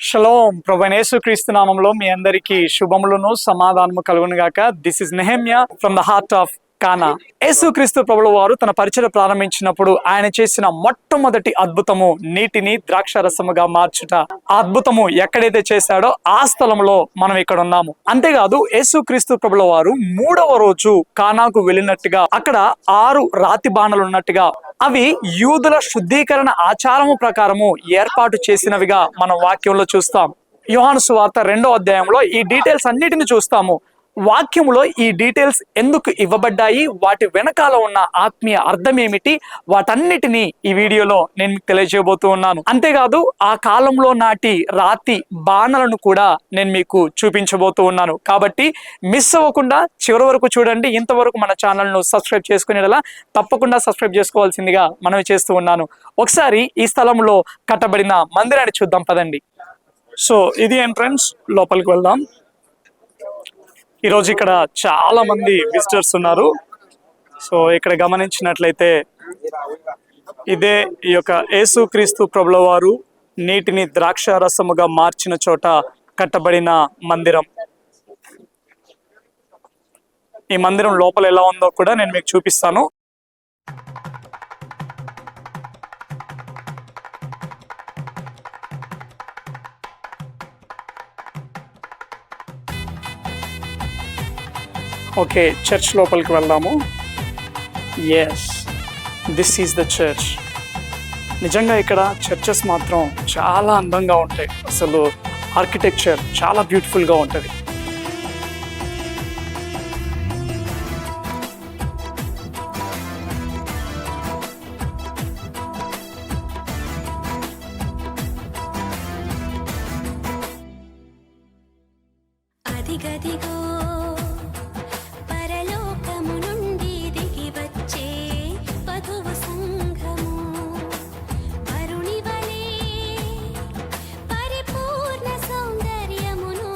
Shalom ప్రభువైన యేసుక్రీస్తు నామములో మీ అందరికీ శుభములను సమాధానము కలుగును గాక. This is Nehemiah from the heart of కానా. యేసుక్రీస్తు ప్రభుల వారు తన పరిచయం ప్రారంభించినప్పుడు ఆయన చేసిన మొట్టమొదటి అద్భుతము నీటిని ద్రాక్షారసముగా మార్చుట. ఆ అద్భుతము ఎక్కడైతే చేశాడో ఆ స్థలంలో మనం ఇక్కడ ఉన్నాము. అంతేకాదు యేసుక్రీస్తు ప్రభుల వారు 3వ రోజు కానాకు వెళ్ళినట్టుగా అక్కడ 6 రాతి బాణలు ఉన్నట్టుగా అవి యూదుల శుద్ధీకరణ ఆచారము ప్రకారము ఏర్పాటు చేసినవిగా మనం వాక్యంలో చూస్తాం. యోహాను సువార్త 2వ అధ్యాయంలో ఈ డీటెయిల్స్ అన్నిటిని చూస్తాము. వాక్యములో ఈ డీటెయిల్స్ ఎందుకు ఇవ్వబడ్డాయి, వాటి వెనకాల ఉన్న ఆత్మీయ అర్థం ఏమిటి, వాటన్నిటినీ ఈ వీడియోలో నేను మీకు తెలియజేయబోతూ ఉన్నాను. అంతేకాదు ఆ కాలంలో నాటి రాతి బాణలను కూడా నేను మీకు చూపించబోతూ ఉన్నాను. కాబట్టి మిస్ అవ్వకుండా చివరి వరకు చూడండి. ఇంతవరకు మన ఛానల్ను సబ్స్క్రైబ్ చేసుకునేలా తప్పకుండా సబ్స్క్రైబ్ చేసుకోవాల్సిందిగా మనవి చేస్తూ ఉన్నాను. ఒకసారి ఈ స్థలంలో కట్టబడిన మందిరాన్ని చూద్దాం పదండి. సో ఇది ఎంట్రన్స్, లోపలికి వెళ్దాం. ఈరోజు ఇక్కడ చాలా మంది విజిటర్స్ ఉన్నారు. సో ఇక్కడ గమనించినట్లయితే ఇదే ఈ యొక్క యేసుక్రీస్తు ప్రభుల వారు నీటిని ద్రాక్షారసముగా మార్చిన చోట కట్టబడిన మందిరం. ఈ మందిరం లోపల ఎలా ఉందో కూడా నేను మీకు చూపిస్తాను. ఓకే, చర్చ్ లోపలికి వెళ్దాము. Yes, this is the church. నిజంగా ఇక్కడ చర్చెస్ మాత్రం చాలా అందంగా ఉంటాయి. అసలు ఆర్కిటెక్చర్ చాలా బ్యూటిఫుల్గా ఉంటుంది. అదిగదిగో పరలోకము నుండి దిగి వచ్చే వధువు సంఘము, వరుణి వలె పరిపూర్ణ సౌందర్యమును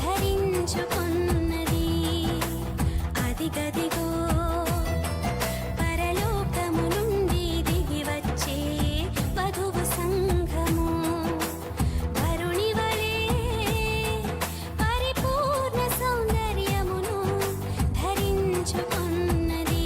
ధరించుకున్నది. అదిగదిగో పరలోకము నుండి దిగి వచ్చే వధువు సంఘము, వరుణి వలె పరిపూర్ణ సౌందర్యమును ధరించుకున్నది.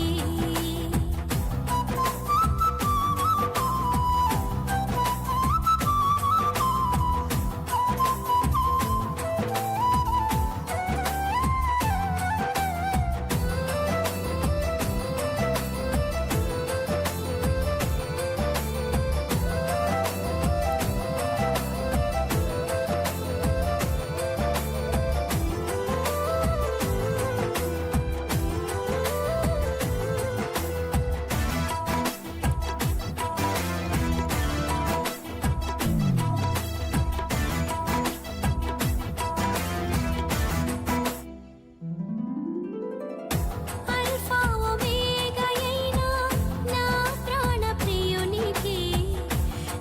అల్ఫా ఒమేగా అయిన నా ప్రాణ ప్రియునికి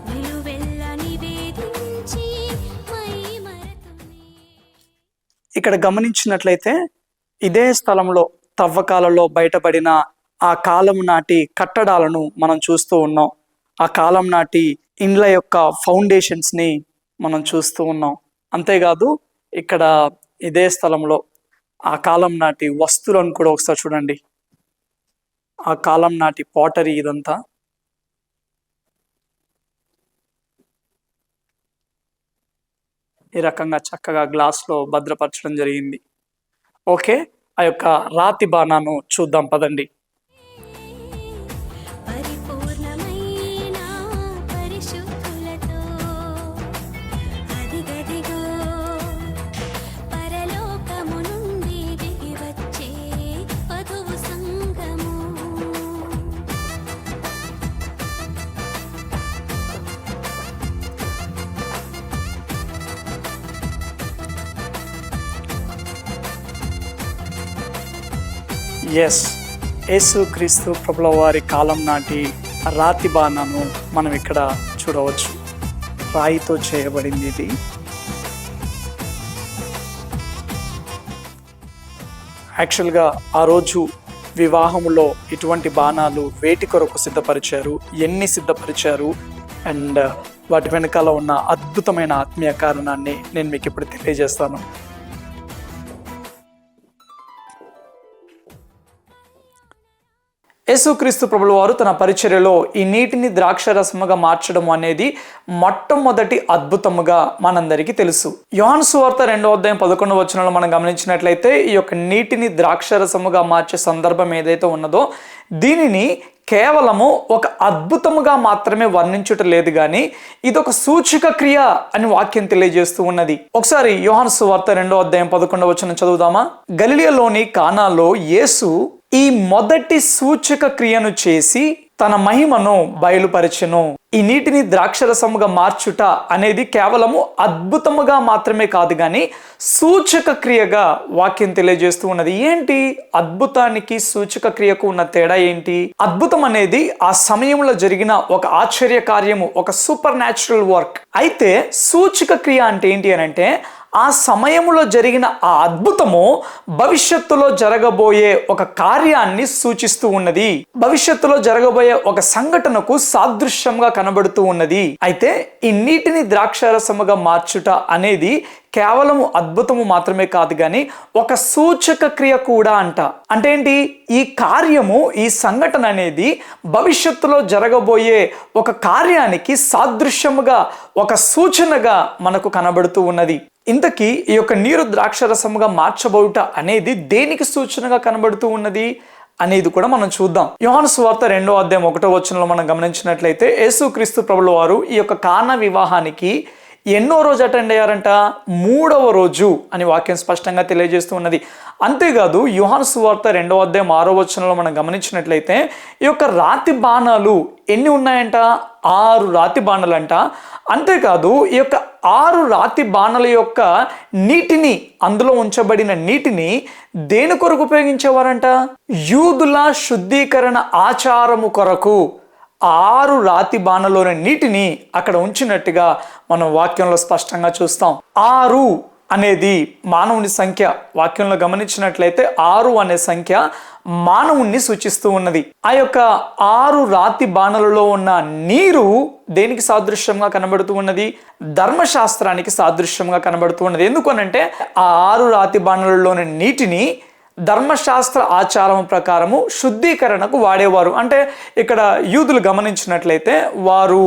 నిలువెల్ల నివేదించి మైమరతునే. ఇక్కడ గమనించినట్లయితే ఇదే స్థలంలో తవ్వకాలలో బయటపడిన ఆ కాలం నాటి కట్టడాలను మనం చూస్తూ ఉన్నాం. ఆ కాలం నాటి ఇండ్ల యొక్క ఫౌండేషన్స్ ని మనం చూస్తూ ఉన్నాం. అంతేకాదు ఇక్కడ ఇదే స్థలంలో ఆ కాలం నాటి వస్తువులను కూడా ఒకసారి చూడండి. ఆ కాలం నాటి పాటరీ ఇదంతా. ఈ రకంగా చక్కగా గ్లాస్లో భద్రపరచడం జరిగింది. ఓకే, ఆ యొక్క రాతి బాణాను చూద్దాం పదండి. పరిపూర్ణమైన పరిశుద్ధులతో అదిగదిగో పరలోకము నుండి దిగి వచ్చే వధువు సంఘము. ఎస్, యేసుక్రీస్తు ప్రభుల వారి కాలం నాటి రాతి బాణాను మనం ఇక్కడ చూడవచ్చు. రాయితో చేయబడింది ఇది. యాక్చువల్గా ఆ రోజు వివాహములో ఇటువంటి బాణాలు వేటి కొరకు సిద్ధపరిచారు, ఎన్ని సిద్ధపరిచారు, అండ్ వాటి వెనకాల ఉన్న అద్భుతమైన ఆత్మీయ కారణాన్ని నేను మీకు ఇప్పుడు తెలియజేస్తాను. యేసుక్రీస్తు ప్రభుల వారు తన పరిచర్యలో ఈ నీటిని ద్రాక్షరసముగా మార్చడం అనేది మొట్టమొదటి అద్భుతముగా మనందరికీ తెలుసు. యోహాను సువార్త 2:11 మనం గమనించినట్లయితే ఈ యొక్క నీటిని ద్రాక్షరసముగా మార్చే సందర్భం ఏదైతే ఉన్నదో దీనిని కేవలము ఒక అద్భుతముగా మాత్రమే వర్ణించుట లేదు కానీ ఇదొక సూచక క్రియ అని వాక్యం తెలియజేస్తూ ఉన్నది. ఒకసారి యోహాను సువార్త 2:11 చదువుదామా? గలిలయలోని కానాలో యేసు ఈ మొదటి సూచక క్రియను చేసి తన మహిమను బయలుపరచెను. ఈ నీటిని ద్రాక్షరసముగా మార్చుట అనేది కేవలము అద్భుతముగా మాత్రమే కాదు కానీ సూచక క్రియగా వాక్యం తెలియజేస్తూ ఉన్నది. ఏంటి అద్భుతానికి సూచక క్రియకు ఉన్న తేడా ఏంటి? అద్భుతం అనేది ఆ సమయంలో జరిగిన ఒక ఆశ్చర్య కార్యము, ఒక సూపర్ న్యాచురల్ వర్క్. అయితే సూచక క్రియ అంటే ఏంటి అని అంటే ఆ సమయంలో జరిగిన ఆ అద్భుతము భవిష్యత్తులో జరగబోయే ఒక కార్యాన్ని సూచిస్తూ ఉన్నది. భవిష్యత్తులో జరగబోయే ఒక సంఘటనకు సాదృశ్యంగా కనబడుతూ ఉన్నది. అయితే ఈ నీటిని ద్రాక్షరసముగా మార్చుట అనేది కేవలము అద్భుతము మాత్రమే కాదు కానీ ఒక సూచక క్రియ కూడా అంట. అంటే ఏంటి? ఈ కార్యము, ఈ సంఘటన అనేది భవిష్యత్తులో జరగబోయే ఒక కార్యానికి సాదృశ్యముగా, ఒక సూచనగా మనకు కనబడుతూ ఉన్నది. ఇంతకీ ఈ యొక్క నీరు ద్రాక్షరసముగా మార్చబోట అనేది దేనికి సూచనగా కనబడుతూ ఉన్నది అనేది కూడా మనం చూద్దాం. యోహాను సువార్త 2:1 మనం గమనించినట్లయితే యేసుక్రీస్తు ప్రభుల వారు ఈ యొక్క కానా వివాహానికి ఎన్నో రోజు అటెండ్ అయ్యారంట? 3వ రోజు అని వాక్యం స్పష్టంగా తెలియజేస్తూ ఉన్నది. అంతేకాదు యోహాను సువార్త 2:6 మనం గమనించినట్లయితే ఈ యొక్క రాతి బాణాలు ఎన్ని ఉన్నాయంట? 6 రాతి బాణాలు అంట. అంతేకాదు ఈ యొక్క 6 రాతి బాణాల యొక్క నీటిని, అందులో ఉంచబడిన నీటిని దేని కొరకు ఉపయోగించేవారంట? యూదుల శుద్ధీకరణ ఆచారము కొరకు 6 రాతి బాణలోని నీటిని అక్కడ ఉంచినట్టుగా మనం వాక్యంలో స్పష్టంగా చూస్తాం. 6 అనేది మానవుని సంఖ్య. వాక్యంలో గమనించినట్లయితే 6 అనే సంఖ్య మానవుణ్ణి సూచిస్తూ ఉన్నది. ఆ యొక్క 6 రాతి బాణలలో ఉన్న నీరు దేనికి సాదృశ్యంగా కనబడుతూ ఉన్నది? ధర్మశాస్త్రానికి సాదృశ్యంగా కనబడుతూ ఉన్నది. ఎందుకనంటే ఆ 6 రాతి బాణలలోని నీటిని ధర్మశాస్త్ర ఆచారం ప్రకారము శుద్ధీకరణకు వాడేవారు. అంటే ఇక్కడ యూదులు గమనించినట్లయితే వారు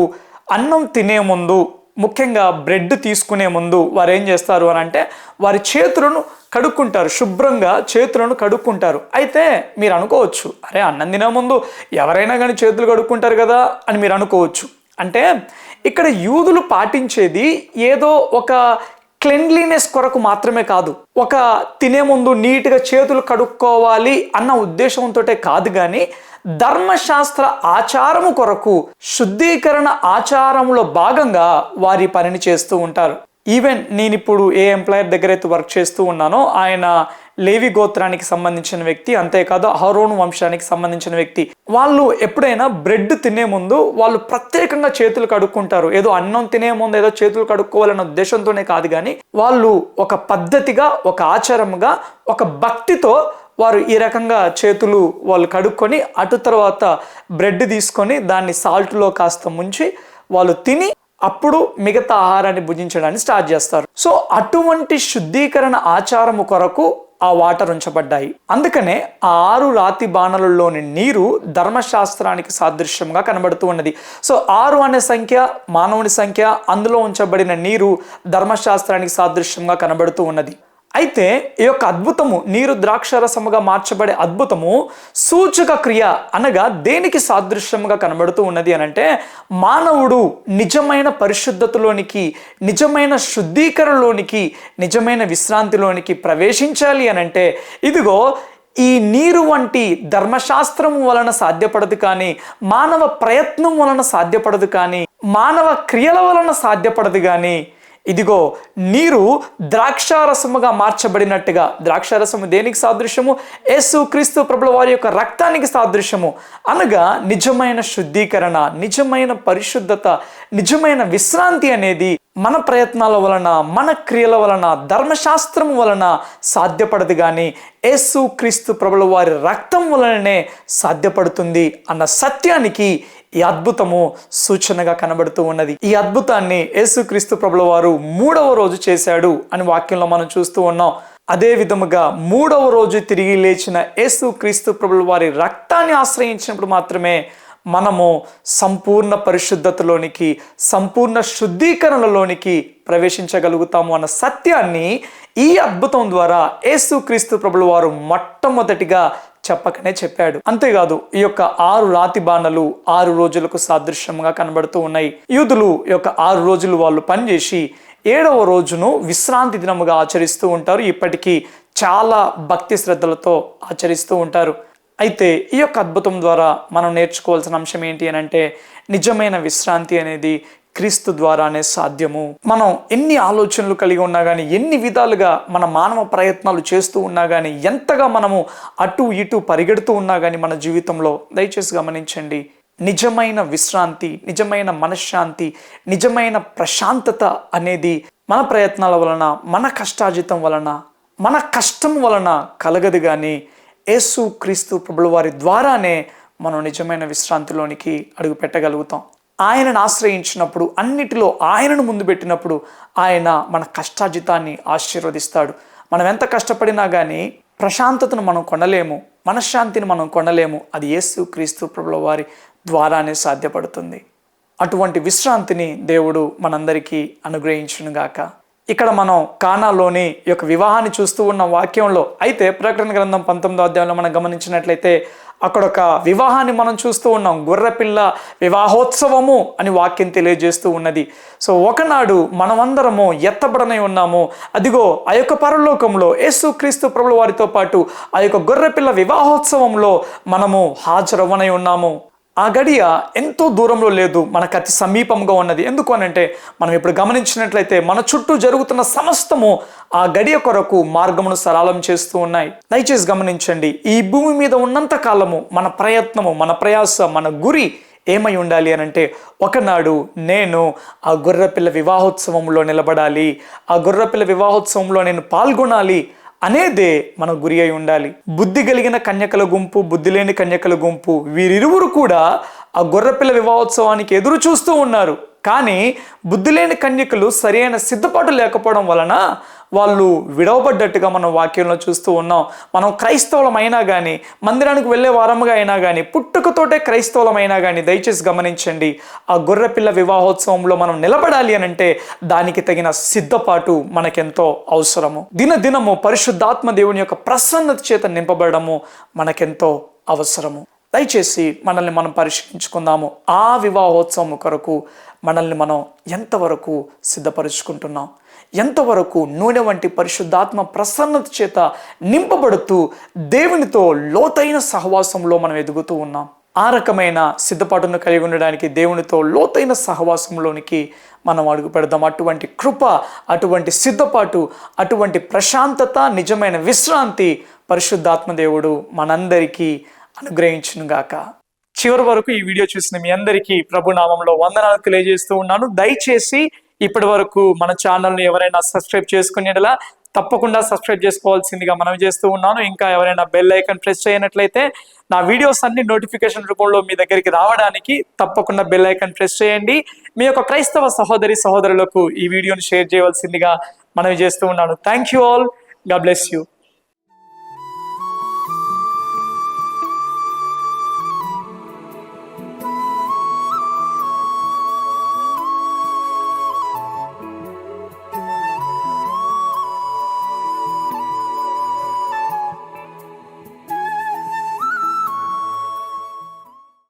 అన్నం తినే ముందు, ముఖ్యంగా బ్రెడ్ తీసుకునే ముందు వారు ఏం చేస్తారు అని అంటే వారి చేతులను కడుక్కుంటారు, శుభ్రంగా చేతులను కడుక్కుంటారు. అయితే మీరు అనుకోవచ్చు, అరే అన్నం తినే ముందు ఎవరైనా కానీ చేతులు కడుక్కుంటారు కదా అని మీరు అనుకోవచ్చు. అంటే ఇక్కడ యూదులు పాటించేది ఏదో ఒక క్లెన్లీనెస్ కొరకు మాత్రమే కాదు, ఒక తినే ముందు నీట్గా చేతులు కడుక్కోవాలి అన్న ఉద్దేశంతో కాదు కానీ ధర్మశాస్త్ర ఆచారము కొరకు, శుద్ధీకరణ ఆచారంలో భాగంగా వారి పనిని చేస్తూ ఉంటారు. ఈవెన్ నేను ఇప్పుడు ఏ ఎంప్లాయర్ దగ్గర అయితే వర్క్ చేస్తూ ఉన్నానో ఆయన లేవి గోత్రానికి సంబంధించిన వ్యక్తి, అంతేకాదు అహరోను వంశానికి సంబంధించిన వ్యక్తి. వాళ్ళు ఎప్పుడైనా బ్రెడ్ తినే ముందు వాళ్ళు ప్రత్యేకంగా చేతులు కడుక్కుంటారు. ఏదో అన్నం తినే ముందు ఏదో చేతులు కడుక్కోవాలన్న ఉద్దేశంతోనే కాదు కానీ వాళ్ళు ఒక పద్ధతిగా, ఒక ఆచారముగా, ఒక భక్తితో వారు ఈ రకంగా చేతులు వాళ్ళు కడుక్కొని అటు తర్వాత బ్రెడ్ తీసుకొని దాన్ని సాల్ట్లో కాస్త ముంచి వాళ్ళు తిని అప్పుడు మిగతా ఆహారాన్ని భుజించడాన్ని స్టార్ట్ చేస్తారు. సో అటువంటి శుద్ధీకరణ ఆచారము కొరకు ఆ వాటర్ ఉంచబడ్డాయి. అందుకనే ఆ 6 రాతి బాణలలోని నీరు ధర్మశాస్త్రానికి సాదృశ్యంగా కనబడుతూ ఉన్నది. సో 6 అనే సంఖ్య మానవుని సంఖ్య, అందులో ఉంచబడిన నీరు ధర్మశాస్త్రానికి సాదృశ్యంగా కనబడుతూ ఉన్నది. అయితే ఈ యొక్క అద్భుతము, నీరు ద్రాక్షరసముగా మార్చబడే అద్భుతము సూచక క్రియ అనగా దేనికి సాదృశ్యముగా కనబడుతూ ఉన్నది అనంటే మానవుడు నిజమైన పరిశుద్ధతలోనికి, నిజమైన శుద్ధీకరణలోనికి, నిజమైన విశ్రాంతిలోనికి ప్రవేశించాలి అనంటే ఇదిగో ఈ నీరు వంటి ధర్మశాస్త్రం వలన సాధ్యపడదు కానీ, మానవ ప్రయత్నం వలన సాధ్యపడదు కానీ, మానవ క్రియల వలన సాధ్యపడదు కానీ ఇదిగో నీరు ద్రాక్షారసముగా మార్చబడినట్టుగా. ద్రాక్షారసము దేనికి సాదృశ్యము? యేసుక్రీస్తు ప్రభుల వారి యొక్క రక్తానికి సాదృశ్యము. అనగా నిజమైన శుద్ధీకరణ, నిజమైన పరిశుద్ధత, నిజమైన విశ్రాంతి అనేది మన ప్రయత్నాల వలన, మన క్రియల వలన, ధర్మశాస్త్రం వలన సాధ్యపడదు కానీ యేసు క్రీస్తు ప్రభుల వారి రక్తం వలననే సాధ్యపడుతుంది అన్న సత్యానికి ఈ అద్భుతము సూచనగా కనబడుతూ ఉన్నది. ఈ అద్భుతాన్ని యేసుక్రీస్తు ప్రభుల వారు 3వ రోజు చేశాడు అని వాక్యంలో మనం చూస్తూ ఉన్నాం. అదే విధముగా 3వ రోజు తిరిగి లేచిన యేసుక్రీస్తు ప్రభుల వారి రక్తాన్ని ఆశ్రయించినప్పుడు మాత్రమే మనము సంపూర్ణ పరిశుద్ధతలోనికి, సంపూర్ణ శుద్ధీకరణలోనికి ప్రవేశించగలుగుతాము అన్న సత్యాన్ని ఈ అద్భుతం ద్వారా యేసుక్రీస్తు ప్రభుల వారు మొట్టమొదటిగా చెప్పకనే చెప్పాడు. అంతేకాదు ఈ యొక్క 6 రాతి బాణలు 6 రోజులకు సాదృశ్యంగా కనబడుతూ ఉన్నాయి. యూదులు ఈ యొక్క 6 రోజులు వాళ్ళు పనిచేసి 7వ రోజును విశ్రాంతి దినముగా ఆచరిస్తూ ఉంటారు. ఇప్పటికీ చాలా భక్తి శ్రద్ధలతో ఆచరిస్తూ ఉంటారు. అయితే ఈ యొక్క అద్భుతం ద్వారా మనం నేర్చుకోవాల్సిన అంశం ఏంటి అని అంటే, నిజమైన విశ్రాంతి అనేది క్రీస్తు ద్వారానే సాధ్యము. మనం ఎన్ని ఆలోచనలు కలిగి ఉన్నా కానీ, ఎన్ని విధాలుగా మన మానవ ప్రయత్నాలు చేస్తూ ఉన్నా కానీ, ఎంతగా మనము అటు ఇటు పరిగెడుతూ ఉన్నా కానీ మన జీవితంలో, దయచేసి గమనించండి, నిజమైన విశ్రాంతి, నిజమైన మనశ్శాంతి, నిజమైన ప్రశాంతత అనేది మన ప్రయత్నాల వలన, మన కష్టార్జితం వలన, మన కష్టం వలన కలగదు కానీ యేసు క్రీస్తు ప్రభుల వారి ద్వారానే మనం నిజమైన విశ్రాంతిలోనికి అడుగు పెట్టగలుగుతాం. ఆయనను ఆశ్రయించినప్పుడు, అన్నిటిలో ఆయనను ముందు పెట్టినప్పుడు ఆయన మన కష్టార్జితాన్ని ఆశీర్వదిస్తాడు. మనం ఎంత కష్టపడినా కానీ ప్రశాంతతను మనం కొనలేము, మనశ్శాంతిని మనం కొనలేము. అది యేసు క్రీస్తు ప్రభుల వారి ద్వారానే సాధ్యపడుతుంది. అటువంటి విశ్రాంతిని దేవుడు మనందరికీ అనుగ్రహించునుగాక. ఇక్కడ మనం కానాలోని ఈ యొక్క వివాహాన్ని చూస్తూ ఉన్న వాక్యంలో, అయితే ప్రకటన గ్రంథం 19వ అధ్యాయంలో మనం గమనించినట్లయితే అక్కడ ఒక వివాహాన్ని మనం చూస్తూ ఉన్నాం. గొర్రెపిల్ల వివాహోత్సవము అని వాక్యం తెలియజేస్తూ ఉన్నది. సో ఒకనాడు మనమందరము ఎత్తబడనై ఉన్నాము. అదిగో ఆ యొక్క పరలోకంలో యేసుక్రీస్తు ప్రభుల వారితో పాటు ఆ యొక్క గొర్రెపిల్ల వివాహోత్సవంలో మనము హాజరవ్వనై ఉన్నాము. ఆ గడియ ఎంతో దూరంలో లేదు, మనకు అతి సమీపంగా ఉన్నది. ఎందుకు అనంటే, మనం ఇప్పుడు గమనించినట్లయితే మన చుట్టూ జరుగుతున్న సమస్తము ఆ గడియ కొరకు మార్గమును సరళం చేస్తూ ఉన్నాయి. దయచేసి గమనించండి, ఈ భూమి మీద ఉన్నంత కాలము మన ప్రయత్నము, మన ప్రయాస, మన గురి ఏమై ఉండాలి అనంటే, ఒకనాడు నేను ఆ గొర్రెపిల్ల వివాహోత్సవంలో నిలబడాలి, ఆ గొర్రెపిల్ల వివాహోత్సవంలో నేను పాల్గొనాలి అనేదే మన గురి అయి ఉండాలి. బుద్ధి కలిగిన కన్యకల గుంపు, బుద్ధి లేని కన్యకల గుంపు, వీరిరువురు కూడా ఆ గొర్రెపిల్ల వివాహోత్సవానికి ఎదురు చూస్తూ ఉన్నారు. కానీ బుద్ధి లేని కన్యకలు సరైన సిద్ధపాటు లేకపోవడం వలన వాళ్ళు విడవబడ్డట్టుగా మనం వాక్యంలో చూస్తూ ఉన్నాం. మనం క్రైస్తవులమైనా కానీ, మందిరానికి వెళ్ళే వారముగా అయినా కానీ, పుట్టుకతోటే క్రైస్తవులమైనా కానీ, దయచేసి గమనించండి, ఆ గొర్రెపిల్ల వివాహోత్సవంలో మనం నిలబడాలి అనంటే దానికి తగిన సిద్ధపాటు మనకెంతో అవసరము. దినదినము పరిశుద్ధాత్మ దేవుని యొక్క ప్రసన్నత చేత నింపబడము మనకెంతో అవసరము. దయచేసి మనల్ని మనం పరిశీలించుకుందాము. ఆ వివాహోత్సవం కొరకు మనల్ని మనం ఎంతవరకు సిద్ధపరుచుకుంటున్నాం, ఎంతవరకు నూనె వంటి పరిశుద్ధాత్మ ప్రసన్నత చేత నింపబడుతూ దేవునితో లోతైన సహవాసంలో మనం ఎదుగుతూ ఉన్నాం. ఆ రకమైన సిద్ధపాటును కలిగి ఉండడానికి దేవునితో లోతైన సహవాసంలోనికి మనం అడుగు పెడదాం. అటువంటి కృప, అటువంటి సిద్ధపాటు, అటువంటి ప్రశాంతత, నిజమైన విశ్రాంతి పరిశుద్ధాత్మ దేవుడు మనందరికీ అనుగ్రహించునుగాక. చివరి వరకు ఈ వీడియో చూసిన మీ అందరికీ ప్రభు నామంలో వందనాలు తెలియజేస్తూ ఉన్నాను. దయచేసి ఇప్పటి వరకు మన ఛానల్ని ఎవరైనా సబ్స్క్రైబ్ చేసుకునేలా తప్పకుండా సబ్స్క్రైబ్ చేసుకోవాల్సిందిగా మనవి చేస్తూ ఉన్నాను. ఇంకా ఎవరైనా బెల్ ఐకాన్ ప్రెస్ చేయనట్లయితే నా వీడియోస్ అన్ని నోటిఫికేషన్ రూపంలో మీ దగ్గరికి రావడానికి తప్పకుండా బెల్ ఐకాన్ ప్రెస్ చేయండి. మీ యొక్క క్రైస్తవ సహోదరులకు ఈ వీడియోని షేర్ చేయవలసిందిగా మనవి చేస్తూ ఉన్నాను. Thank you all. God bless you.